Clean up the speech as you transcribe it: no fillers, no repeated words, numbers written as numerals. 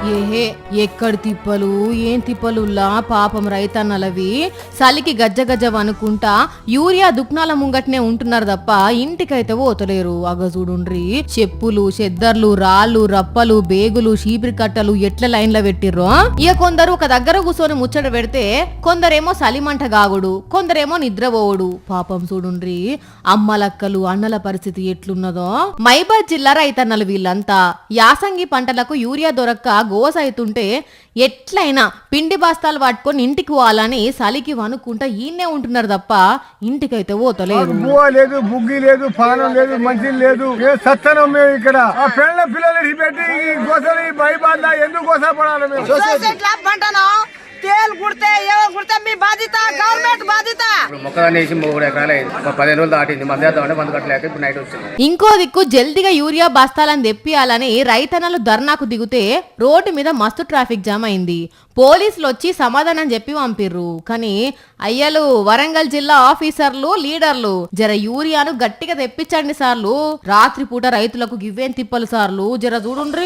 ఏహే ఎక్కడి తిప్పలు ఏం తిప్పలుల్లా పాపం రైతన్నలవి చలికి గజ్జ గజ్జ అనుకుంటా యూరియా దుక్నాల ముంగట్నే ఉంటున్నారు తప్ప ఇంటికైతే పోతలేరు. అగజూడుండ్రి చెప్పులు చెద్దర్లు రాళ్ళు రప్పలు బేగులు చీపిరి కట్టలు ఎట్ల లైన్లో పెట్టిర్రో. ఇక కొందరు ఒక దగ్గర కూర్చొని ముచ్చట పెడితే కొందరేమో సలిమంట గాగుడు, కొందరేమో నిద్రపోవుడు. పాపం చూడుండ్రి అమ్మలక్కలు అన్నల పరిస్థితి ఎట్లున్నదో. మైబాద్ జిల్లా రైతన్నలు వీళ్ళంతా యాసంగి పంటలకు యూరియా దొరక్క గోస అవుతుంటే ఎట్లయినా పిండి బస్తాలు పట్టుకొని ఇంటికి పోవాలని సలికి వనుకుంటా ఈయనే ఉంటున్నారు తప్ప ఇంటికైతే పోతలేదు. లేదు బుగ్గి లేదు పానం లేదు మంచి లేదు సత్తనం మేము ఇక్కడ పెళ్ళ పిల్లలు పెట్టి గోసలు మైబాద్ ఎందుకు గోస పడాలి తేలు కుడితే ఏవో కుడితే మీ బాధ్యత, గవర్నమెంట్ బాధ్యత. మొక్కదాన్ని వేసి 3 ఎకరాలు అయింది. 15 రోజులు దాటింది. మంది వేద్దామంటే మందు కట్టలేక ఇప్పుడు నైట్ వచ్చింది. ఇంకో దిక్కు జల్దిగా యూరియా బస్తాలను తెప్పియాలని రైతన్నలు ధర్నాకు దిగుతే రోడ్డు మీద మస్తు ట్రాఫిక్ జామ్ అయింది. పోలీసులు వచ్చి సమాధానం చెప్పి పంపిర్రు. కానీ అయ్యలు వరంగల్ జిల్లా ఆఫీసర్లు లీడర్లు జర యూరియాను గట్టిగా తెప్పించండి సార్లు, రాత్రిపూట రైతులకు గివ్వేం తిప్పలు సార్లు జర చూడుండ్రి.